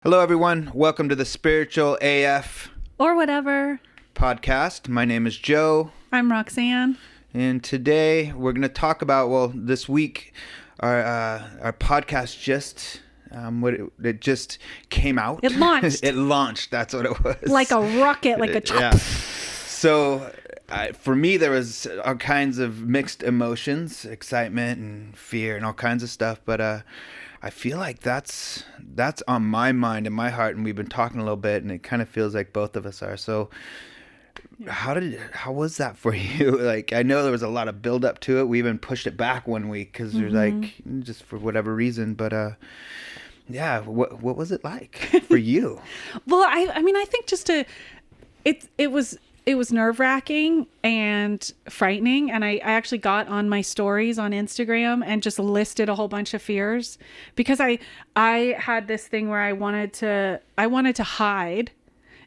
Hello, everyone. Welcome to the Spiritual AF or whatever podcast. My name is Joe. I'm Roxanne. And today we're going to talk about, this week, our podcast just, it just came out. It launched. It launched. That's what it was. Like a rocket, like a chop. Yeah. So for me, there was all kinds of mixed emotions, excitement and fear and all kinds of stuff. But I feel like that's on my mind and my heart, and we've been talking a little bit, and it kind of feels like both of us are. So how was that for you? Like, I know there was a lot of build up to it. We even pushed it back one week because there's like, just for whatever reason, but yeah, what was it like for you? Well, I mean, I think it was nerve-wracking and frightening, and I actually got on my stories on Instagram and just listed a whole bunch of fears because I had this thing where I wanted to hide,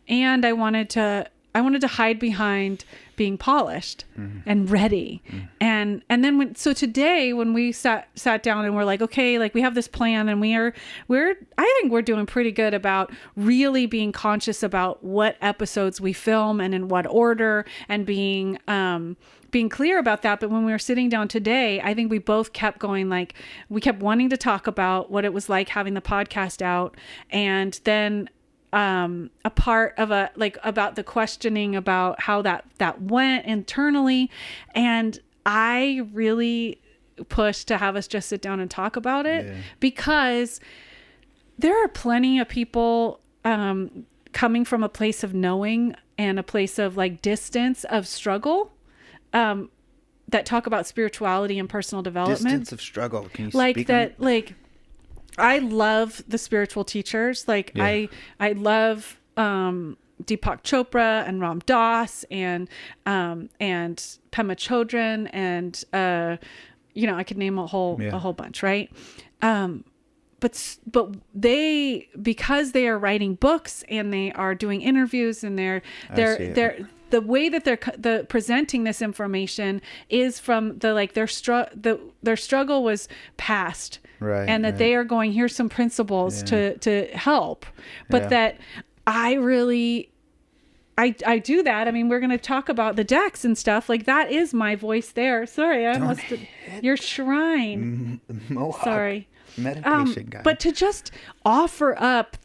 and I wanted to hide behind being polished and ready. And then today when we sat down and we're like, okay, like we have this plan, and I think we're doing pretty good about really being conscious about what episodes we film and in what order, and being clear about that. But when we were sitting down today, I think we both kept going, like, we kept wanting to talk about what it was like having the podcast out, and then a part of about the questioning about how that went internally. And I really pushed to have us just sit down and talk about it, because there are plenty of people coming from a place of knowing and a place of like distance of struggle that talk about spirituality and personal development. Distance of struggle. Can you like speak that? on it? Like, I love the spiritual teachers. Like, I love Deepak Chopra and Ram Dass and Pema Chodron, and I could name a whole bunch, right? But they, because they are writing books and they are doing interviews, and they're the way that they're presenting this information is from their struggle was past. Right, and that they are going, here's some principles to help. But that I really, I do that. I mean, we're going to talk about the decks and stuff. Like, that is my voice there. Sorry, I almost your shrine. Mohawk. Sorry. Meditation guy. But to just offer up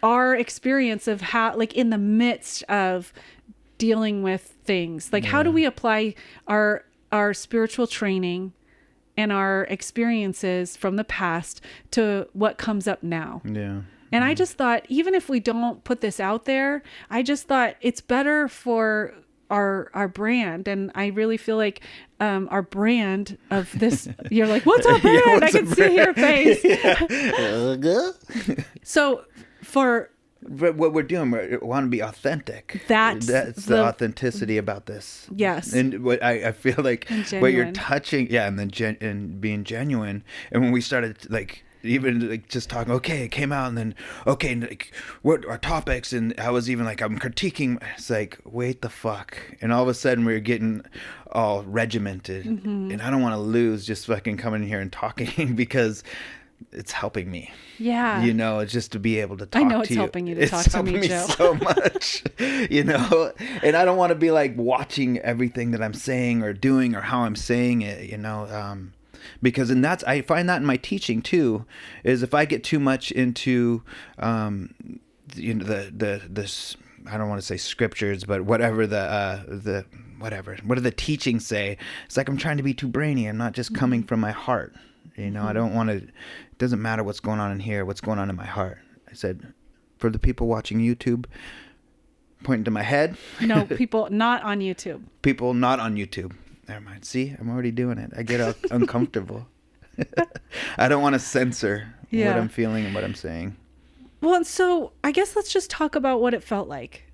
our experience of how, like, in the midst of dealing with things, like, how do we apply our spiritual training and our experiences from the past to what comes up now. Yeah. And I just thought, even if we don't put this out there, I just thought it's better for our brand. And I really feel like our brand of this, you're like, what's our brand? Yeah, I can see your face. So But what we're doing, we want to be authentic. That's the authenticity about this. Yes. And what I feel like what you're touching, and then and being genuine. And when we started, like, even like just talking, okay, it came out, and then okay, like, what are topics? And I was even like, I'm critiquing. It's like, wait the fuck! And all of a sudden, we were getting all regimented, and I don't want to lose just fucking coming here and talking because it's helping me. Yeah. It's just to be able to talk to you. I know it's helping you to talk to me, Joe. It's helping me so much, and I don't want to be like watching everything that I'm saying or doing or how I'm saying it, because I find that in my teaching too, is if I get too much into, this, I don't want to say scriptures, but whatever what do the teachings say? It's like I'm trying to be too brainy. I'm not just coming from my heart. I don't want to, it doesn't matter what's going on in here, what's going on in my heart. I said, for the people watching YouTube, pointing to my head. No, people not on YouTube. People not on YouTube. Never mind. See, I'm already doing it. I get uncomfortable. I don't want to censor what I'm feeling and what I'm saying. Well, and so I guess let's just talk about what it felt like.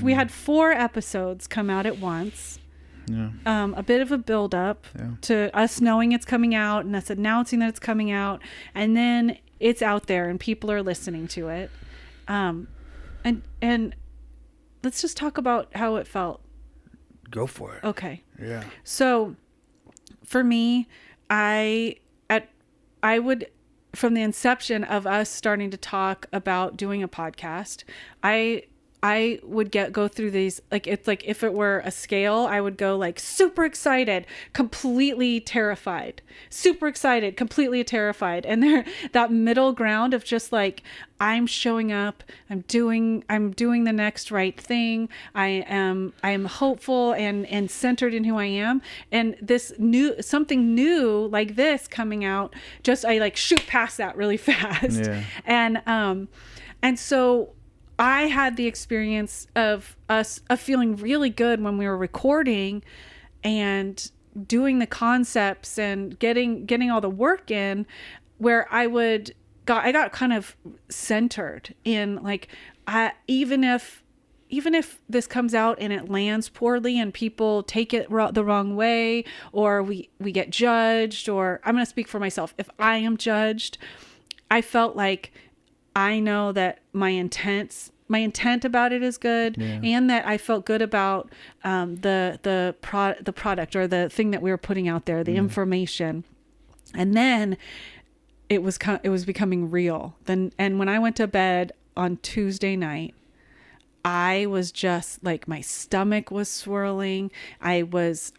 We had 4 episodes come out at once. Yeah. A bit of a build up to us knowing it's coming out and us announcing that it's coming out, and then it's out there and people are listening to it. And let's just talk about how it felt. Go for it. Okay. Yeah. So for me, I would from the inception of us starting to talk about doing a podcast, I would go through these, like, it's like if it were a scale, I would go like super excited, completely terrified, super excited, completely terrified. And there, that middle ground of just like, I'm showing up, I'm doing the next right thing. I am hopeful and centered in who I am. And this something new like this coming out, just, I like shoot past that really fast. Yeah. And so I had the experience of feeling really good when we were recording and doing the concepts and getting all the work in, where I got kind of centered in, like, even if this comes out and it lands poorly and people take it the wrong way, or we get judged, or I'm going to speak for myself. If I am judged, I felt like I know that my intent about it is good, and that I felt good about the product, or the thing that we were putting out there, the information. And then it was becoming real. And when I went to bed on Tuesday night, I was just like, my stomach was swirling. I was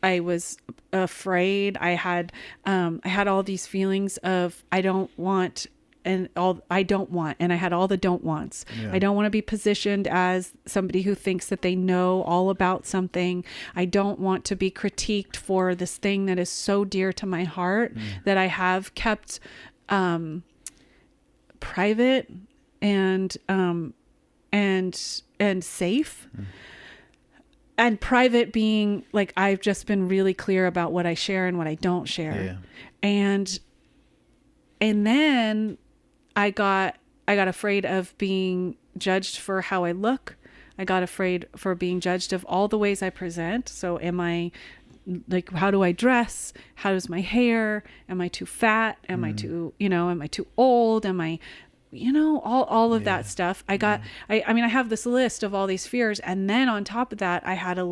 afraid. I had all these feelings of I don't want, and I had all the don't wants. Yeah. I don't want to be positioned as somebody who thinks that they know all about something. I don't want to be critiqued for this thing that is so dear to my heart, that I have kept private and safe. And private being like, I've just been really clear about what I share and what I don't share. Yeah. And then I got afraid of being judged for how I look. I got afraid for being judged of all the ways I present. So am I, like, how do I dress? How is my hair? Am I too fat? Am I too, am I too old? Am I, all of that stuff. I have this list of all these fears. And then on top of that, I had a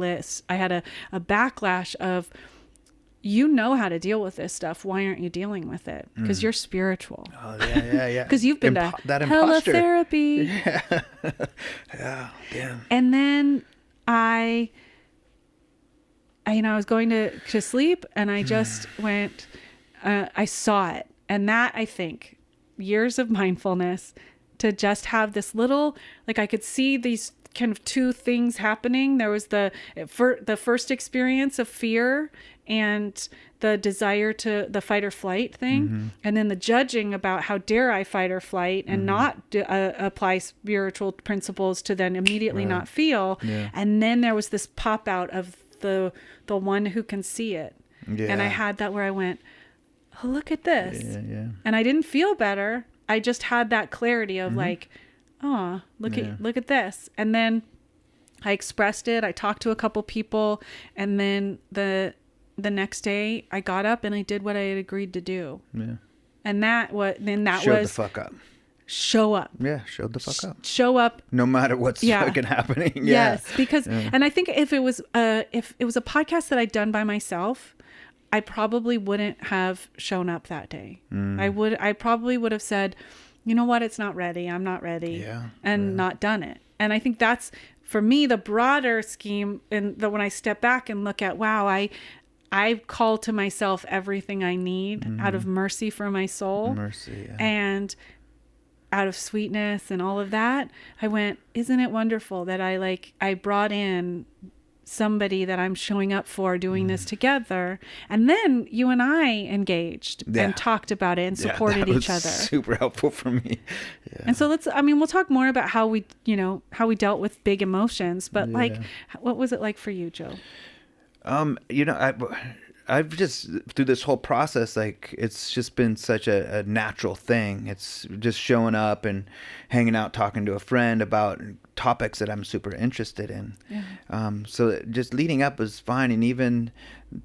backlash of, how to deal with this stuff. Why aren't you dealing with it? Because you're spiritual. Oh, yeah. Because you've been to hella therapy. Yeah. Yeah. And then I was going to sleep, and I just went, I saw it. And that, I think, years of mindfulness, to just have this little, like, I could see these kind of two things happening. There was the first experience of fear and the desire to the fight or flight thing, and then the judging about how dare I fight or flight and not apply spiritual principles to then immediately not feel. And then there was this pop out of the one who can see it. And I had that where I went, oh, look at this. And I didn't feel better. I just had that clarity of like, oh, look at this. And then I expressed it. I talked to a couple people, and then the next day I got up and I did what I had agreed to do. Yeah. And that was showed the fuck up. Show up. Yeah, showed the fuck up. Show up. No matter what's fucking happening. Yeah. Yes, because and I think if it was a podcast that I'd done by myself, I probably wouldn't have shown up that day. I probably would have said, you know what, it's not ready. I'm not ready. And not done it. And I think that's, for me, the broader scheme, and that when I step back and look at, wow, I call to myself everything I need out of mercy for my soul. And out of sweetness and all of that, I went, isn't it wonderful that I brought in somebody that I'm showing up for, doing this together. And then you and I engaged and talked about it and supported each other. Super helpful for me. Yeah. And so we'll talk more about how we dealt with big emotions, but what was it like for you, Joe? I've just, through this whole process, like, it's just been such a natural thing. It's just showing up and hanging out, talking to a friend about topics that I'm super interested in. Yeah. So just leading up was fine. And even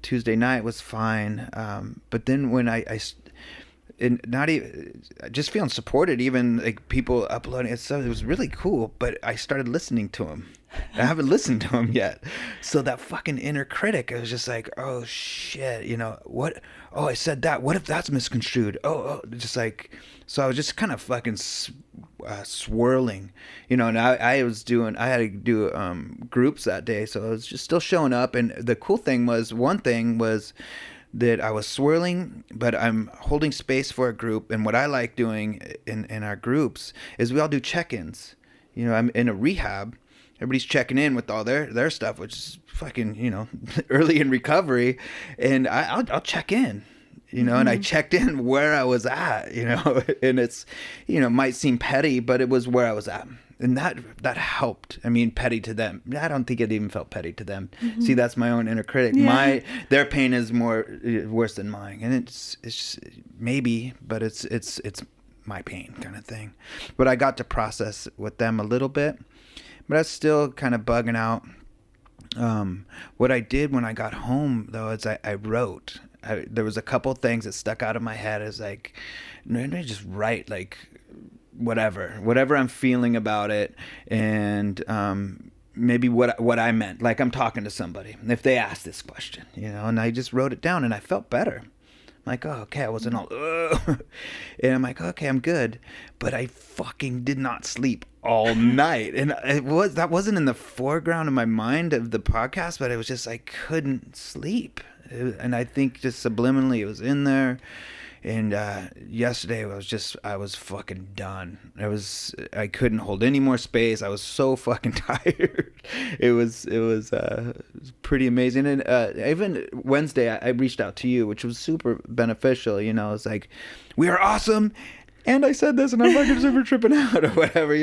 Tuesday night was fine. But then when and not even just feeling supported, even like people uploading it. So it was really cool. But I started listening to him. I haven't listened to him yet. So that fucking inner critic, I was just like, oh shit, what? Oh, I said that. What if that's misconstrued? Just like, so I was just kind of fucking swirling, and I had to do groups that day. So I was just still showing up. And the cool thing was, one thing was that I was swirling, but I'm holding space for a group. And what I like doing in our groups is we all do check-ins. I'm in a rehab. Everybody's checking in with all their stuff, which is fucking, early in recovery. And I'll check in, and I checked in where I was at, and it's, might seem petty, but it was where I was at. And that helped. I mean, petty to them. I don't think it even felt petty to them. See, that's my own inner critic. Yeah. Their pain is worse than mine. And it's just, maybe, but it's my pain kind of thing. But I got to process with them a little bit. But that's still kind of bugging out. What I did when I got home, though, is I wrote. There was a couple things that stuck out of my head. Is like, let me just write, like, whatever I'm feeling about it, and maybe what I meant. Like, I'm talking to somebody, if they ask this question, and I just wrote it down, and I felt better. Like, oh, okay, I wasn't all, ugh. And I'm like, okay, I'm good. But I fucking did not sleep all night. And that wasn't in the foreground of my mind of the podcast, but it was just, I couldn't sleep. And I think just subliminally it was in there. And yesterday I was fucking done. I couldn't hold any more space. I was so fucking tired. It was pretty amazing. And even Wednesday, I reached out to you, which was super beneficial. It's like, we are awesome. And I said this, and I'm fucking super tripping out or whatever.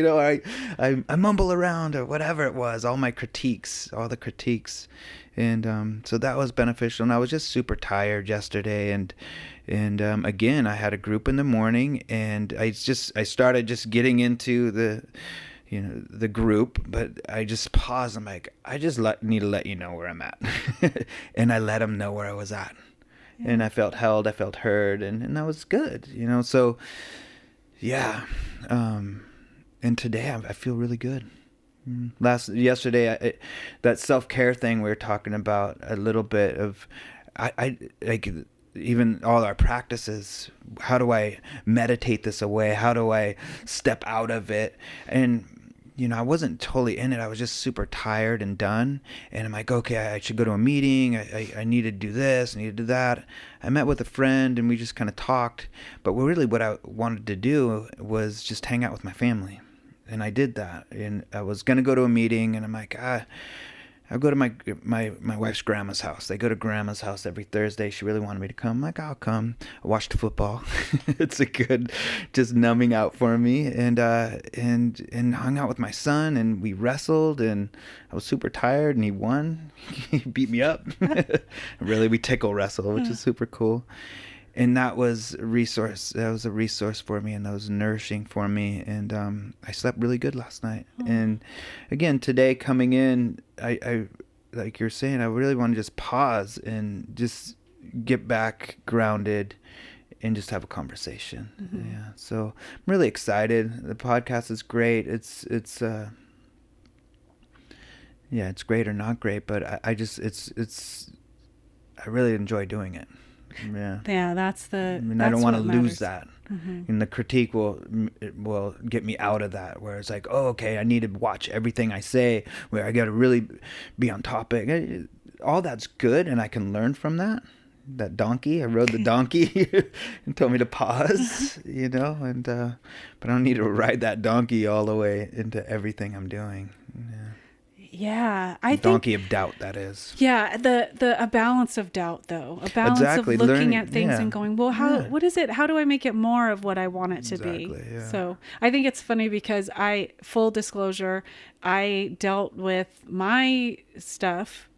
I mumble around or whatever it was. All the critiques. And so that was beneficial. And I was just super tired yesterday. And again, I had a group in the morning, and I started just getting into the group, but I just paused. I'm like, I just need to let you know where I'm at. And I let them know where I was at. Yeah. And I felt held, I felt heard, and that was good, so yeah. And today I feel really good. Yesterday, that self-care thing we were talking about a little bit of, I like, even all our practices. How do I meditate this away? How do I step out of it? And I wasn't totally in it. I was just super tired and done. And I'm like, okay, I should go to a meeting. I need to do this. I need to do that. I met with a friend, and we just kind of talked. But really what I wanted to do was just hang out with my family. And I did that. And I was going to go to a meeting, and I'm like, I'll go to my wife's grandma's house. They go to grandma's house every Thursday. She really wanted me to come. I'm like, I'll come. I watched football. It's a good, just numbing out for me. And hung out with my son, and we wrestled, and I was super tired, and he won. He beat me up. Really, we tickle wrestle, which is super cool. And that was a resource. That was a resource for me, and that was nourishing for me. And I slept really good last night. Oh. And again, today coming in, I like you're saying, I really want to just pause and just get back grounded and just have a conversation. Mm-hmm. Yeah. So I'm really excited. The podcast is great. It's great or not great, but I really enjoy doing it. Yeah. That's the. I mean, I don't want to lose matters. that. Mm-hmm. And the critique will get me out of that. Where it's like, oh, okay, I need to watch everything I say. Where I got to really be on topic. All that's good, and I can learn from that. That donkey, I rode the donkey, and told me to pause. And but I don't need to ride that donkey all the way into everything I'm doing. Yeah. Yeah, I think donkey of doubt, that is. Yeah, a balance of doubt, though, a balance exactly. of looking Learning, at things and going, well, what is it? How do I make it more of what I want it to be? Yeah. So I think it's funny because full disclosure, I dealt with my stuff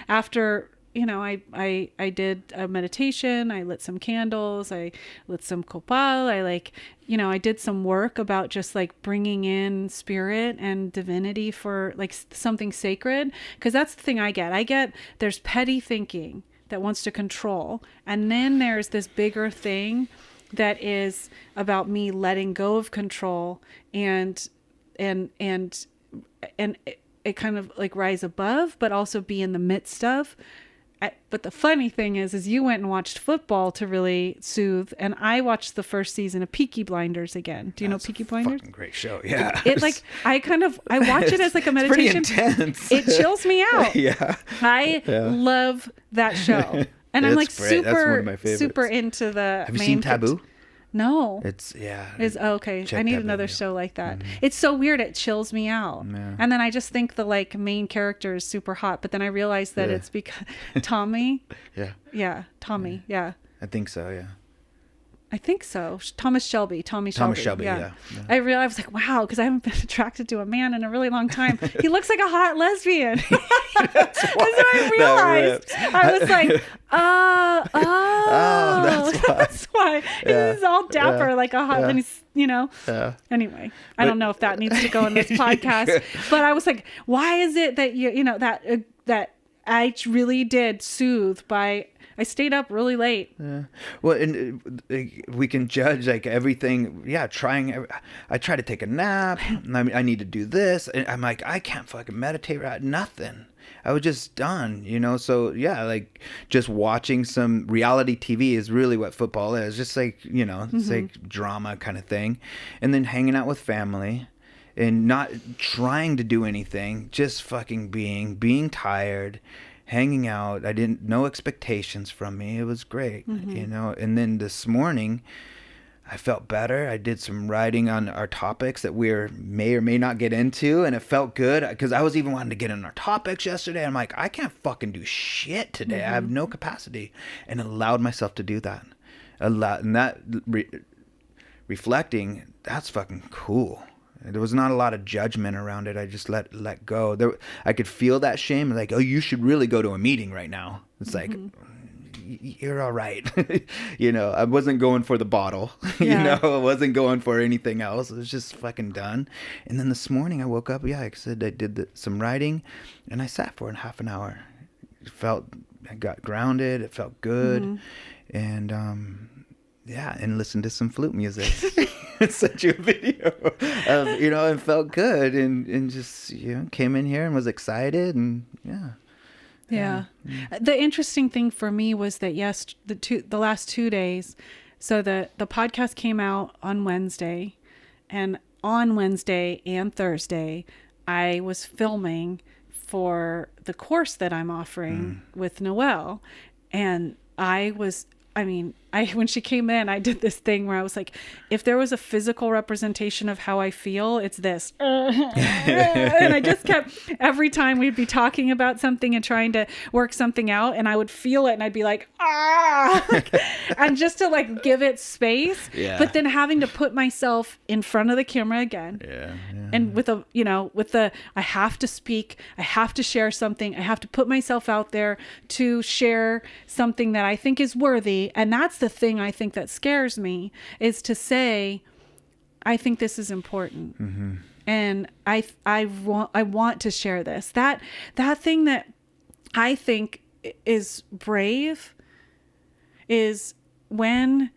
after. I did a meditation. I lit some candles. I lit some copal. I did some work about just like bringing in spirit and divinity for like something sacred. Because that's the thing I get there's petty thinking that wants to control. And then there's this bigger thing that is about me letting go of control and and and it kind of like rise above, but also be in the midst of. But the funny thing is you went and watched football to really soothe, and I watched the first season of Peaky Blinders again. Do you know Peaky Blinders? Fucking great show. Yeah. It like I watch it as like a meditation. It's pretty intense. It chills me out. Yeah. I love that show, and I'm like great. That's one of my favorites. super into the. Have you seen Taboo? No. It's okay. I need another show like that. Mm-hmm. It's so weird. It chills me out. Yeah. And then I just think the like main character is super hot, but then I realize that it's because Tommy. Yeah. Yeah. Tommy. Yeah. I think so. Yeah. I think so. Tommy Shelby. Yeah. I realized, like, wow, because I haven't been attracted to a man in a really long time. He looks like a hot lesbian. That's what I realized. I was like, that's why. He's all dapper, like a hot, and he's, Anyway, I don't know if that needs to go in this podcast, but I was like, why is it that that I really did soothe by. I stayed up really late. Yeah. Well, and we can judge like everything. Yeah, I try to take a nap. I need to do this. And I'm like, I can't fucking meditate right. Nothing. I was just done, So yeah, like just watching some reality TV is really what football is. Just like, it's like drama kind of thing. And then hanging out with family and not trying to do anything, just fucking being tired. Hanging out. No expectations from me. It was great, And then this morning, I felt better. I did some writing on our topics that we may or may not get into, and it felt good because I was even wanting to get in our topics yesterday. I'm like, I can't fucking do shit today. I have no capacity, and allowed myself to do that. And that reflecting, that's fucking cool. There was not a lot of judgment around it. I just let go. I could feel that shame. Like, oh, you should really go to a meeting right now. It's like, you're all right. I wasn't going for the bottle. I wasn't going for anything else. It was just fucking done. And then this morning I woke up. Yeah, like I said, I did some writing, and I sat for half an hour. I got grounded. It felt good, and and listened to some flute music. Sent you a video of, and felt good and just, came in here and was excited and yeah. The interesting thing for me was that the last 2 days, so the podcast came out on Wednesday, and on Wednesday and Thursday, I was filming for the course that I'm offering with Noelle, and when she came in, I did this thing where I was like, if there was a physical representation of how I feel, it's this. And I just kept, every time we'd be talking about something and trying to work something out, and I would feel it and I'd be like, and just to like give it space, but then having to put myself in front of the camera again. And with I have to speak, I have to share something, I have to put myself out there to share something that I think is worthy. And that's the thing I think that scares me, is to say, I think this is important. And I want to share this. That thing that I think is brave is when,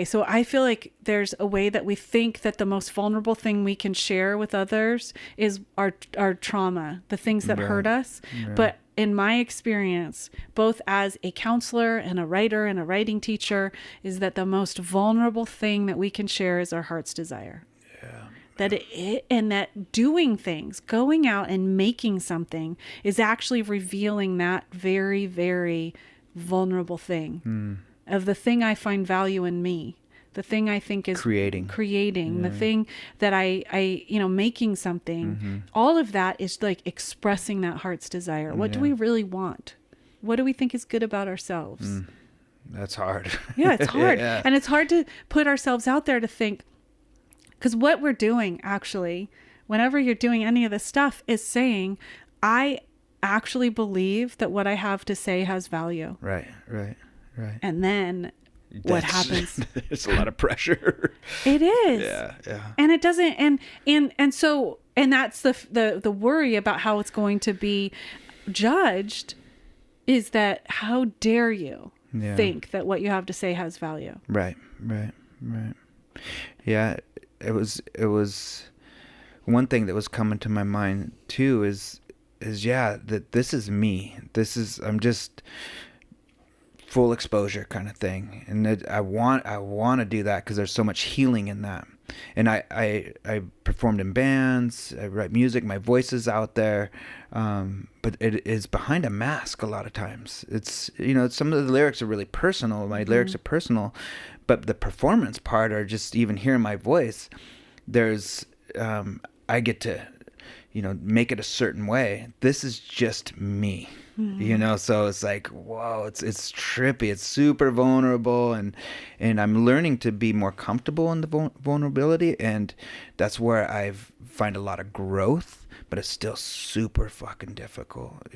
so I feel like there's a way that we think that the most vulnerable thing we can share with others is our trauma, the things that hurt us. But in my experience, both as a counselor and a writer and a writing teacher, is that the most vulnerable thing that we can share is our heart's desire. And that doing things, going out and making something, is actually revealing that very, very vulnerable thing of the thing I find value in me. The thing I think is creating, the thing that I making something, all of that is like expressing that heart's desire. What do we really want? What do we think is good about ourselves? That's hard. Yeah, it's hard. And it's hard to put ourselves out there to think, because what we're doing actually, whenever you're doing any of this stuff, is saying, I actually believe that what I have to say has value. Right. And then what happens? It's a lot of pressure. It is. Yeah. And it doesn't, and so that's the worry about how it's going to be judged, is that how dare you? think that what you have to say has value. Right. Yeah, it was one thing that was coming to my mind too is that this is me. I'm just full exposure kind of thing, and I want to do that because there's so much healing in that. And I performed in bands, I write music, my voice is out there, but it is behind a mask a lot of times. It's, some of the lyrics are really personal. My lyrics are personal, but the performance part, or just even hearing my voice, there's I get to make it a certain way. This is just me. So it's like, whoa, it's trippy. It's super vulnerable, and I'm learning to be more comfortable in the vulnerability, and that's where I find a lot of growth, but it's still super fucking difficult,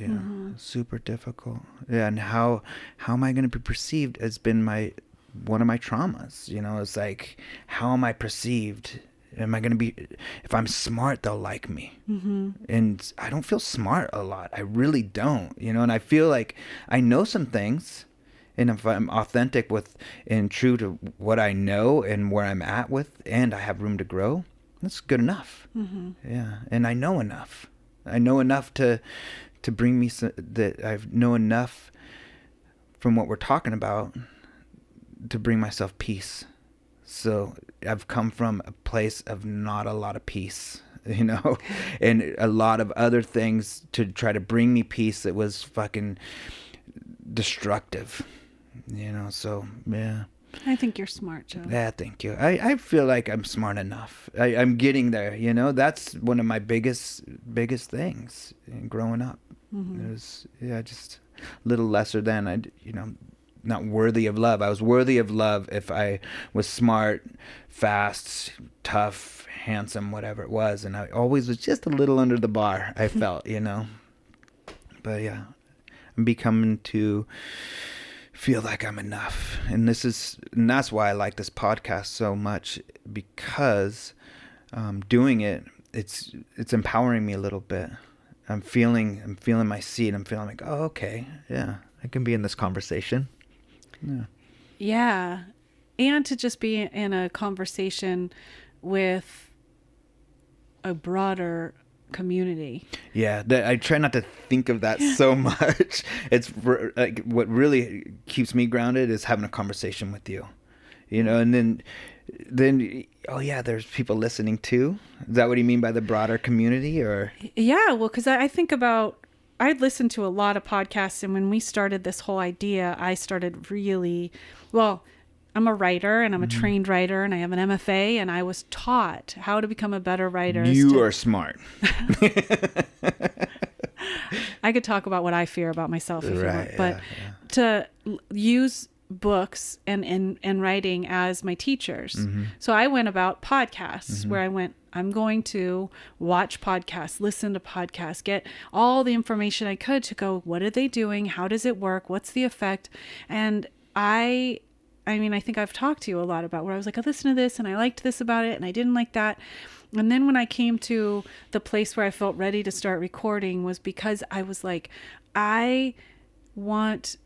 super difficult. Yeah, and how am I going to be perceived has been one of my traumas. It's like, how am I perceived? Am I going to be, if I'm smart, they'll like me. And I don't feel smart a lot. I really don't, and I feel like I know some things, and if I'm authentic with and true to what I know and where I'm at with, and I have room to grow, that's good enough. Yeah. And I know enough. I know enough to bring me that I know enough from what we're talking about to bring myself peace. So I've come from a place of not a lot of peace, and a lot of other things to try to bring me peace that was fucking destructive, so yeah. I think you're smart, Joe. Yeah, thank you. I feel like I'm smart enough. I'm getting there, that's one of my biggest things in growing up. It was, just a little lesser than not worthy of love. I was worthy of love if I was smart, fast, tough, handsome, whatever it was. And I always was just a little under the bar, I felt, But yeah, I'm becoming to feel like I'm enough. And that's why I like this podcast so much, because doing it, it's empowering me a little bit. I'm feeling my seat. I'm feeling like, oh, okay, yeah, I can be in this conversation. Yeah. And to just be in a conversation with a broader community. Yeah. I try not to think of that so much. It's like what really keeps me grounded is having a conversation with you, and then, oh yeah, there's people listening too. Is that what you mean by the broader community? Or? Yeah. Well, cause I think about, I'd listened to a lot of podcasts, and when we started this whole idea, I started really, I'm a writer, and I'm a trained writer, and I have an MFA, and I was taught how to become a better writer. You are smart. I could talk about what I fear about myself if you want, but yeah. To use books and writing as my teachers. So I went about podcasts where I'm going to watch podcasts, listen to podcasts, get all the information I could to go, what are they doing? How does it work? What's the effect? And I think I've talked to you a lot about where I was like, I listened to this and I liked this about it and I didn't like that. And then when I came to the place where I felt ready to start recording was because I was like, I want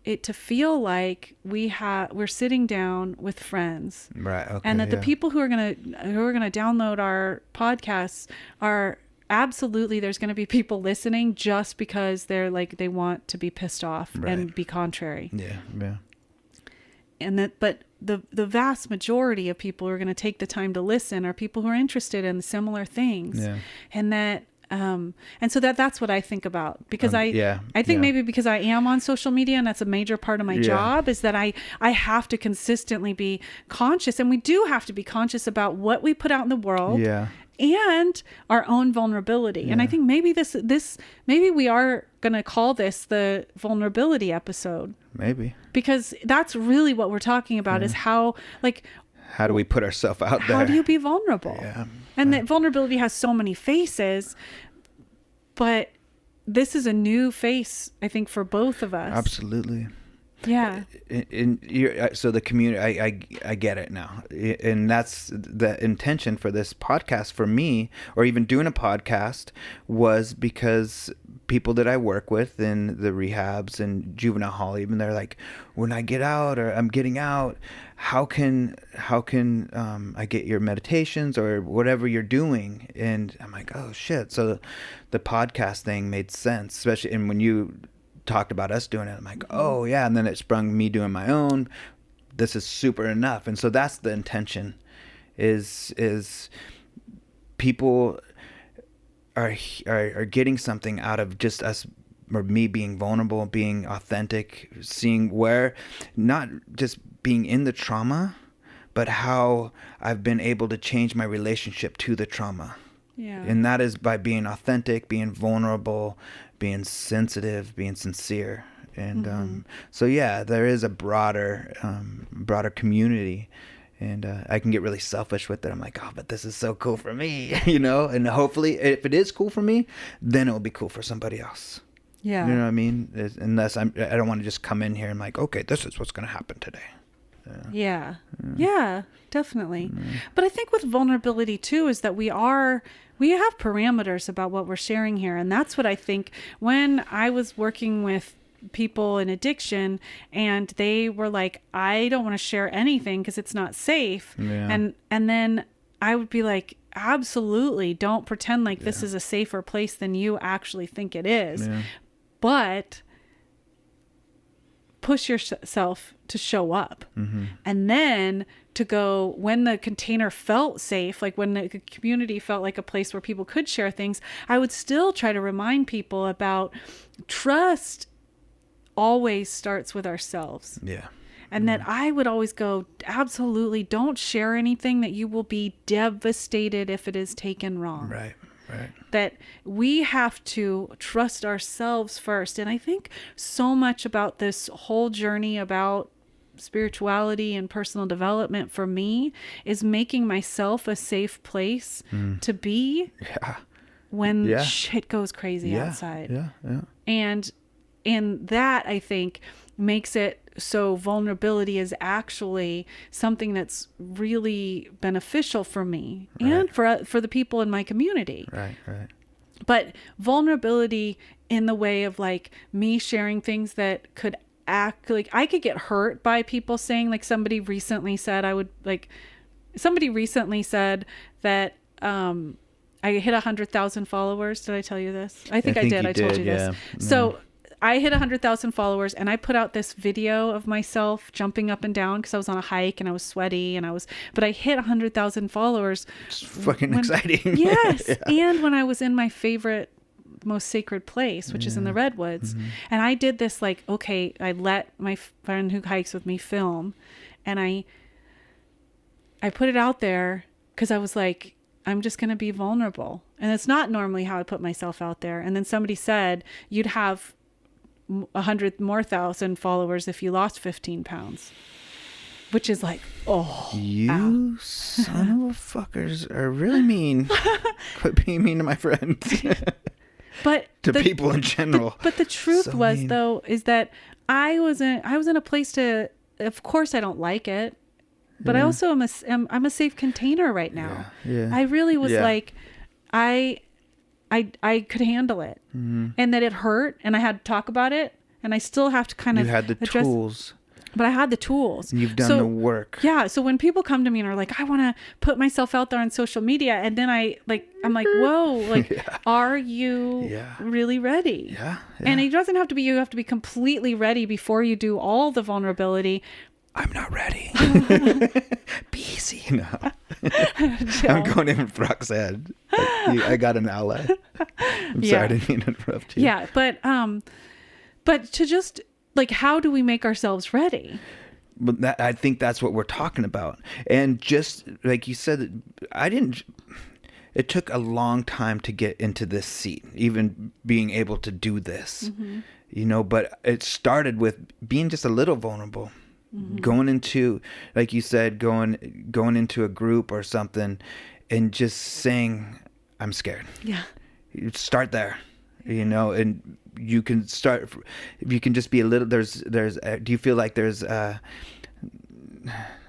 it to feel like we're sitting down with friends, right? Okay, and that the people who are gonna download our podcasts are absolutely, there's gonna be people listening just because they're like, they want to be pissed off and be contrary. Yeah. And that, but the vast majority of people who are going to take the time to listen are people who are interested in similar things, and that. And so that's what I think about, because I think maybe because I am on social media, and that's a major part of my job, is that I have to consistently be conscious, and we do have to be conscious about what we put out in the world and our own vulnerability. And I think maybe maybe we are going to call this the vulnerability episode. Maybe. Because that's really what we're talking about, is how do we put ourselves out there? How do you be vulnerable? Yeah. And that vulnerability has so many faces, but this is a new face, I think, for both of us. Absolutely. Yeah. So the community, I get it now, and that's the intention for this podcast for me, or even doing a podcast, was because people that I work with in the rehabs and juvenile hall, even, they're like, when I get out, or I'm getting out, how can I get your meditations or whatever you're doing? And I'm like, oh shit. So the podcast thing made sense, especially, and when you talked about us doing it, I'm like, oh yeah. And then it sprung me doing my own. This is super enough. And so that's the intention, is people are getting something out of just us, or me, being vulnerable, being authentic, seeing where, not just being in the trauma, but how I've been able to change my relationship to the trauma. Yeah. And that is by being authentic, being vulnerable, being sensitive, being sincere. And so yeah, there is a broader community. And I can get really selfish with it. I'm like, oh, but this is so cool for me, and hopefully if it is cool for me, then it will be cool for somebody else. Yeah. You know what I mean? Unless I don't want to just come in here and like, okay, this is what's going to happen today. Yeah. Yeah, definitely. But I think with vulnerability too, is that we have parameters about what we're sharing here. And that's what I think when I was working with people in addiction and they were like, I don't want to share anything because it's not safe. Yeah. And then I would be like, absolutely, don't pretend like this is a safer place than you actually think it is. Yeah. But push yourself to show up. And then to go, when the container felt safe, like when the community felt like a place where people could share things, I would still try to remind people about trust always starts with ourselves. Yeah. And that I would always go, absolutely, don't share anything that you will be devastated if it is taken wrong. Right. That we have to trust ourselves first. And I think so much about this whole journey about spirituality and personal development for me is making myself a safe place to be when shit goes crazy outside. Yeah. And that, I think, makes it so vulnerability is actually something that's really beneficial for me and for the people in my community. Right. But vulnerability in the way of like me sharing things that could act like I could get hurt by people saying, like, somebody recently said that I hit 100,000 followers. Did I tell you this? I think I did. I told you this. So I hit 100,000 followers and I put out this video of myself jumping up and down because I was on a hike and I was sweaty but I hit 100,000 followers. It's fucking exciting. Yes. And when I was in my favorite, most sacred place, which is in the redwoods. And I did this, like, okay, I let my friend who hikes with me film, and I put it out there because I was like, I'm just going to be vulnerable. And it's not normally how I put myself out there. And then somebody said, you'd have 100,000 followers if you lost 15 pounds, which is like, oh, you son of a fuckers are really mean. Quit being mean to my friends. But to people in general. But the truth so was mean. Though, is that I was in a place to, of course I don't like it, but I also I'm a safe container right now. Yeah. I really was like, I could handle it, and that it hurt, and I had to talk about it, and I still have to kind of. You had the tools. But I had the tools. You've done the work. Yeah. So when people come to me and are like, I want to put myself out there on social media, and then I'm like, whoa, like, are you really ready? Yeah. And it doesn't have to be, you have to be completely ready before you do all the vulnerability. I'm not ready. Be easy. No. I'm going in with Roxanne. I got an ally. I'm sorry, I didn't mean to interrupt you. Yeah. But to just, like, how do we make ourselves ready? But I think that's what we're talking about. And just like you said, it took a long time to get into this seat, even being able to do this, but it started with being just a little vulnerable, going into, like you said, going into a group or something and just saying, I'm scared. Yeah. You start there. you know, and you can start, you can just be a little, do you feel like there's,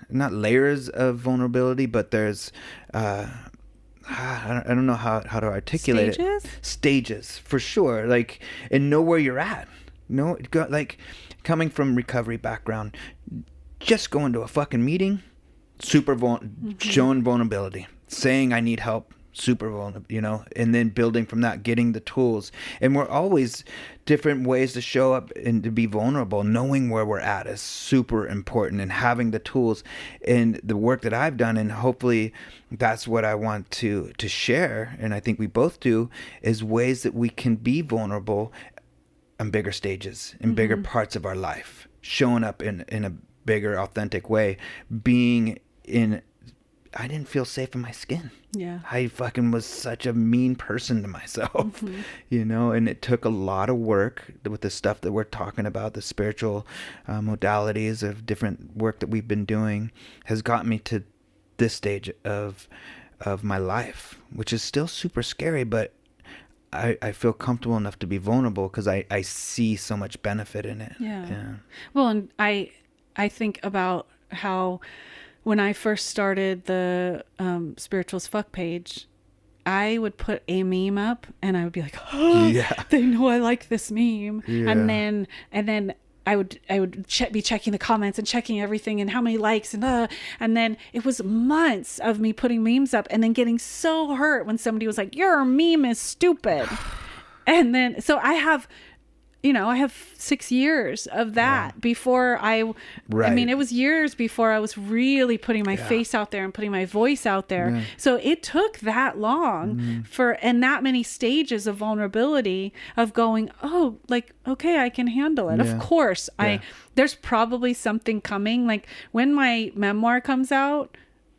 not layers of vulnerability, but there's, I don't know how to articulate Stages? it. Stages, for sure. Like, and know where you're at. No, like, coming from recovery background, just going to a fucking meeting, showing vulnerability, saying I need help, super vulnerable, you know, and then building from that, getting the tools. And we're always different ways to show up and to be vulnerable. Knowing where we're at is super important, and having the tools and the work that I've done, and hopefully that's what I want to share, and I think we both do, is ways that we can be vulnerable on bigger stages, in bigger parts of our life, showing up in a bigger, authentic way, being in, I didn't feel safe in my skin. Yeah. I fucking was such a mean person to myself, you know, and it took a lot of work with the stuff that we're talking about, the spiritual modalities of different work that we've been doing has got me to this stage of my life, which is still super scary, but I feel comfortable enough to be vulnerable because I see so much benefit in it. Yeah. Well, and I think about how when I first started the Spirituals Fuck page, I would put a meme up and I would be like, oh, they know I like this meme. Yeah. And then I would be checking the comments and checking everything and how many likes and then it was months of me putting memes up and then getting so hurt when somebody was like, your meme is stupid. And then, so I have 6 years of that before I mean, it was years before I was really putting my face out there and putting my voice out there. Yeah. So it took that long and that many stages of vulnerability of going, oh, like, okay, I can handle it. Yeah. Of course, there's probably something coming. Like when my memoir comes out,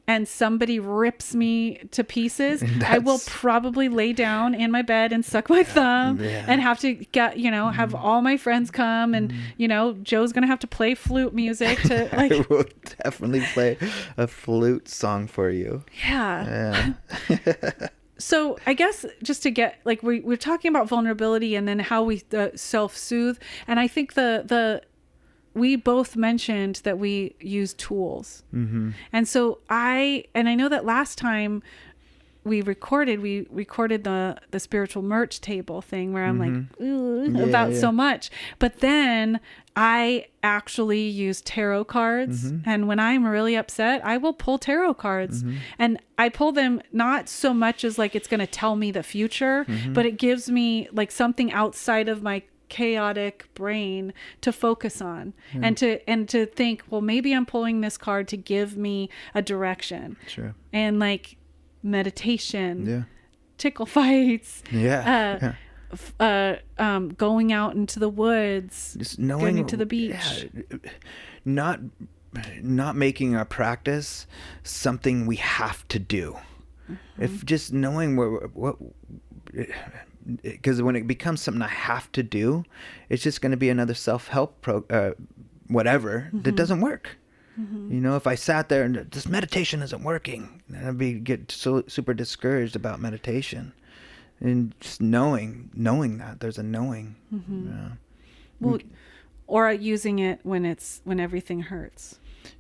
and somebody rips me to pieces, I will probably lay down in my bed and suck my thumb and have to get, have all my friends come and, Joe's going to have to play flute music to like. I will definitely play a flute song for you. Yeah. So I guess just to get, like, we're talking about vulnerability and then how we self-soothe. And I think we both mentioned that we use tools. And so I know that last time we recorded the spiritual merch table thing where I'm like, about so much. But then I actually use tarot cards. And when I'm really upset, I will pull tarot cards. And I pull them not so much as like it's going to tell me the future, but it gives me like something outside of my chaotic brain to focus on and to think, well, maybe I'm pulling this card to give me a direction. Sure. And like meditation, tickle fights, going out into the woods, just knowing, going into the beach, not making our practice something we have to do. If just knowing because when it becomes something I have to do, it's just going to be another self-help whatever that doesn't work. If I sat there and this meditation isn't working, then I'd get so super discouraged about meditation. And just knowing that there's a knowing. Well, or using it when everything hurts.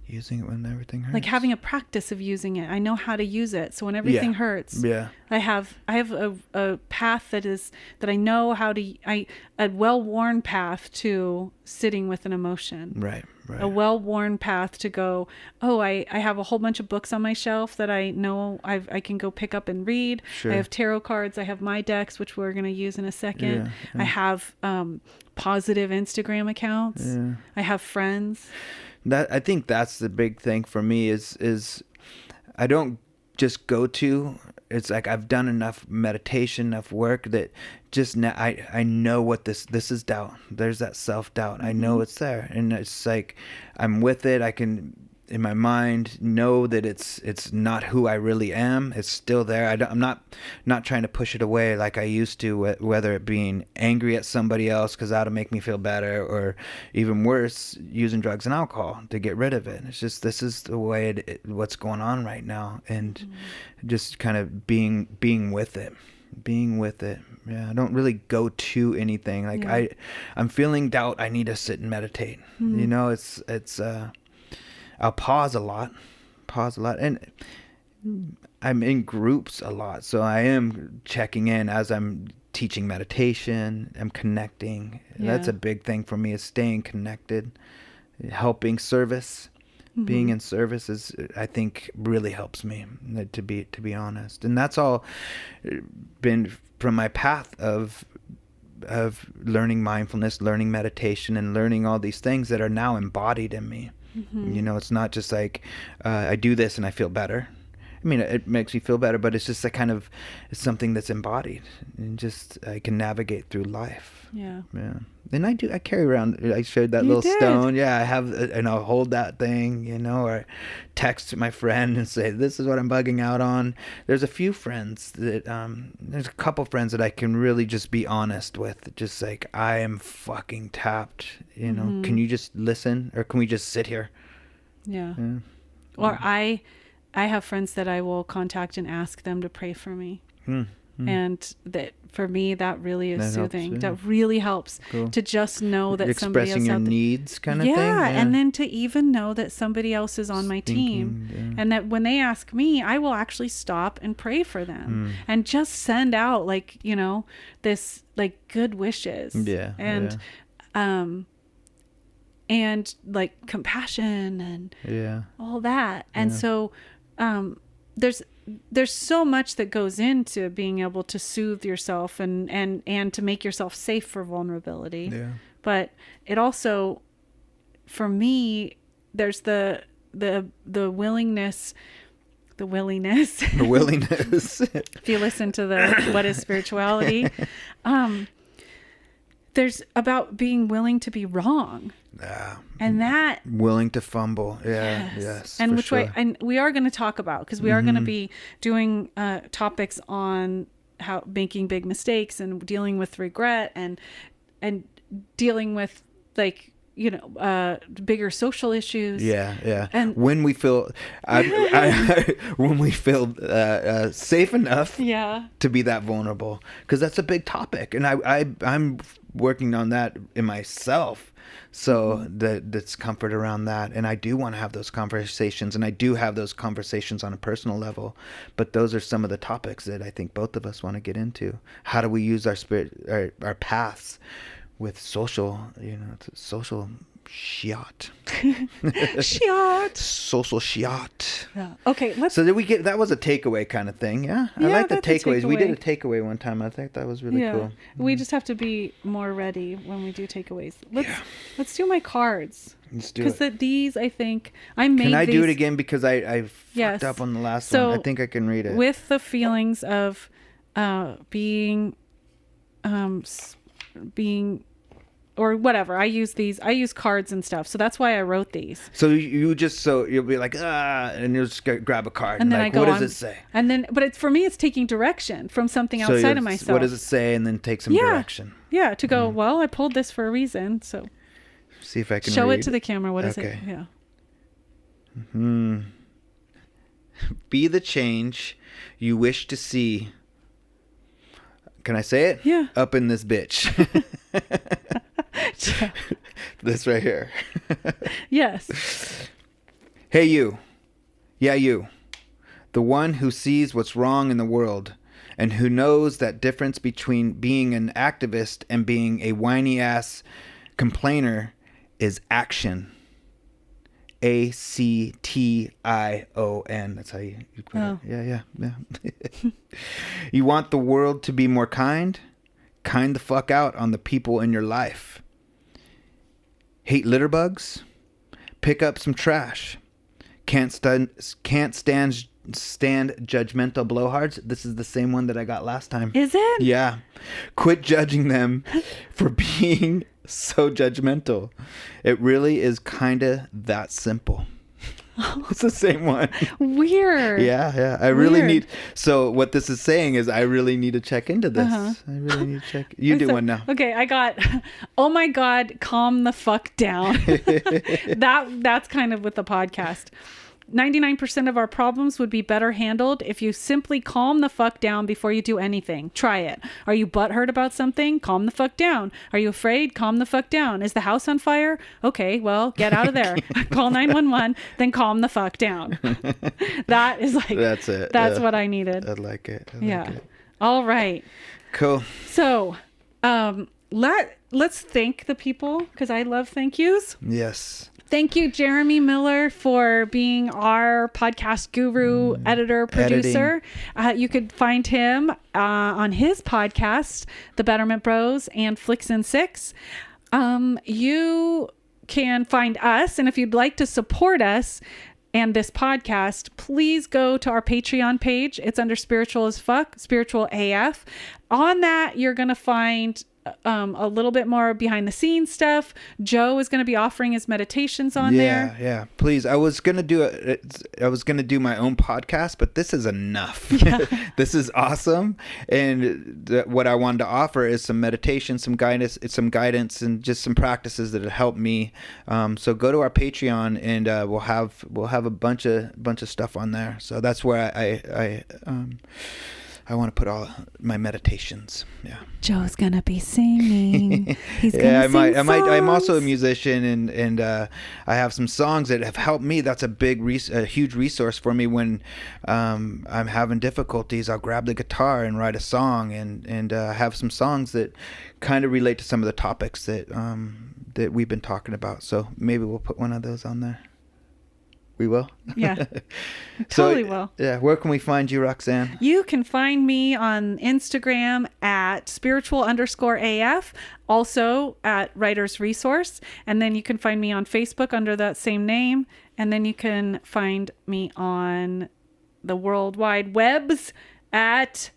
Using it when everything hurts. Like having a practice of using it. I know how to use it. So when everything hurts, I have a path that I know how to, a well-worn path to sitting with an emotion. Right. A well-worn path to go, oh, I have a whole bunch of books on my shelf that I know I can go pick up and read. Sure. I have tarot cards. I have my decks, which we're going to use in a second. I have positive Instagram accounts. I have friends. I think that's the big thing for me is I don't just go to, it's like I've done enough meditation, enough work that just now I know what this is doubt. There's that self-doubt. I know it's there, and it's like I'm with it. I can in my mind know that it's not who I really am. It's still there. I'm not trying to push it away like I used to, whether it being angry at somebody else because that'll make me feel better, or even worse, using drugs and alcohol to get rid of it. It's just, this is the way what's going on right now, and just kind of being with it. being with it. Yeah, I don't really go to anything. Like I'm feeling doubt. I need to sit and meditate. You know, it's I'll pause a lot, and I'm in groups a lot, so I am checking in as I'm teaching meditation. I'm connecting. That's a big thing for me, is staying connected, helping service. Being in service is, I think, really helps me, to be honest. And that's all been from my path of learning mindfulness, learning meditation, and learning all these things that are now embodied in me. You know, it's not just like I do this and I feel better. I mean, it makes me feel better, but it's just it's something that's embodied, and just I can navigate through life. Yeah. And I carry around, I showed that little stone. Yeah, I have, and I'll hold that thing, you know, or text my friend and say, this is what I'm bugging out on. There's a few friends that, there's a couple friends that I can really just be honest with. Just like, I am fucking tapped, you know, can you just listen, or can we just sit here? Yeah. Or I have friends that I will contact and ask them to pray for me. And that, for me, that really is soothing. Helps, that really helps to just know that somebody else expressing your needs, kind of thing. Yeah, and then to even know that somebody else is on my team, and that when they ask me, I will actually stop and pray for them, and just send out, like, you know, this, like, good wishes. And like compassion and all that. And so there's so much that goes into being able to soothe yourself and to make yourself safe for vulnerability. But it also, for me, there's the willingness, the willingness. If you listen to the What is Spirituality, there's about being willing to be wrong. And that, willing to fumble. Yes. And which way, and we are going to talk about, because we are going to be doing topics on how making big mistakes and dealing with regret and dealing with, like, you know, bigger social issues. And when we feel when we feel safe enough to be that vulnerable, because that's a big topic, and I'm working on that in myself, so that's comfort around that. And I do want to have those conversations, and I do have those conversations on a personal level, but those are some of the topics that I think both of us want to get into. How do we use our spirit, our paths with social, you know, social shiat. Social shiat. Okay, so did we get, that was a takeaway kind of thing. I like the takeaways. We did a takeaway one time. I think that was really cool. We just have to be more ready when we do takeaways. Let's do my cards. Let's do it. Because these, I think I made. Can I do it again, because I fucked up on the last one. I think I can read it. With the feelings of being or whatever, I use cards and stuff, so that's why I wrote these. So you'll be like, and you'll just grab a card, and then like, what does it say? And then, but for me, it's taking direction from something outside of myself. What does it say? And then take some direction. To go, well, I pulled this for a reason, so see if I can show it to the camera. What is it? Be the change you wish to see. Can I say it? Yeah. Up in this bitch. This right here. Yes. Hey, you. Yeah, you. The one who sees what's wrong in the world, and who knows that difference between being an activist and being a whiny ass complainer is action. ACTION. That's how you put it. Yeah. You want the world to be more kind? Kind the fuck out on the people in your life. Hate litter bugs? Pick up some trash. Can't stand judgmental blowhards. This is the same one that I got last time. Is it? Yeah. Quit judging them for being so judgmental. It really is kind of that simple. It's the same one. Weird. Yeah. I really need. So what this is saying is, I really need to check into this. I really need to check. You do one now. Okay, I got. Oh my God! Calm the fuck down. That's kind of with the podcast. 99% of our problems would be better handled if you simply calm the fuck down before you do anything. Try it. Are you butthurt about something? Calm the fuck down. Are you afraid? Calm the fuck down. Is the house on fire? Okay, well, get out of there. Call 911, then calm the fuck down. That is like, That's it. That's what I needed. I like it. I Yeah. like it. All right. Cool. So, let's thank the people, because I love thank yous. Yes. Thank you, Jeremy Miller, for being our podcast guru, editor, producer. You could find him on his podcast, The Betterment Bros and Flicks and Six. You can find us, and if you'd like to support us and this podcast, please go to our Patreon page. It's under Spiritual as Fuck, Spiritual AF. On that, you're going to find a little bit more behind the scenes stuff. Joe is going to be offering his meditations on there. Yeah. Please. I was going to do my own podcast, but this is enough. Yeah. This is awesome. And what I wanted to offer is some meditation, some guidance, and just some practices that have helped me. So go to our Patreon, and we'll have a bunch of stuff on there. So that's where I want to put all my meditations. Yeah. Joe's gonna be singing. He's gonna yeah, sing I might. I'm also a songs. musician, and I have some songs that have helped me. That's a huge resource for me when I'm having difficulties. I'll grab the guitar and write a song, and have some songs that kind of relate to some of the topics that we've been talking about. So maybe we'll put one of those on there. We will? Yeah. Totally will. Yeah. Where can we find you, Roxanne? You can find me on Instagram at spiritual_AF, also at Writer's Resource. And then you can find me on Facebook under that same name. And then you can find me on the World Wide Webs at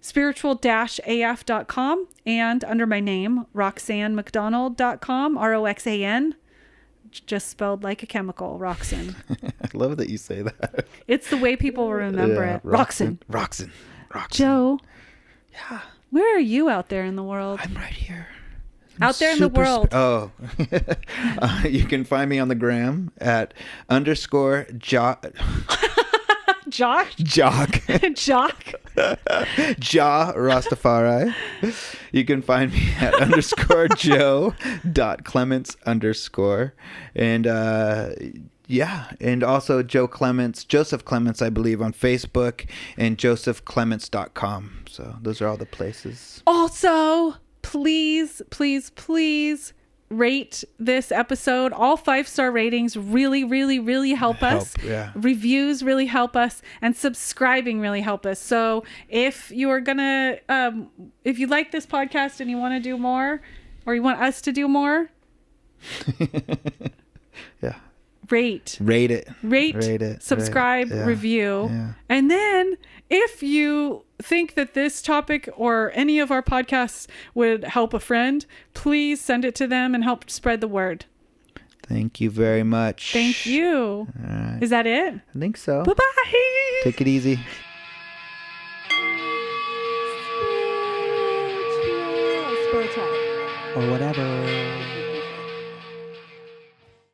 spiritual-af.com and under my name, roxannemcdonald.com, ROXAN. Just spelled like a chemical, Roxan. I love that you say that. It's the way people remember it. Roxan. Joe. Yeah. Where are you out there in the world? I'm right here. Out there in the world. You can find me on the gram at _jock. Jock? Jock. Jock? Ja Rastafari. You can find me at _Joe.Clements_. And and also Joseph Clements, I believe, on Facebook, and josephclements.com. So those are all the places. Also, please rate this episode. All 5-star ratings really, really, really help us. Yeah. Reviews really help us, and subscribing really help us. So if you're gonna, if you like this podcast and you want to do more, or you want us to do more, yeah. Rate it, subscribe, review. Yeah. And then if you think that this topic or any of our podcasts would help a friend, please send it to them and help spread the word. Thank you very much. Thank you. All right. Is that it? I think so. Bye-bye. Take it easy. Spiritual. Or whatever.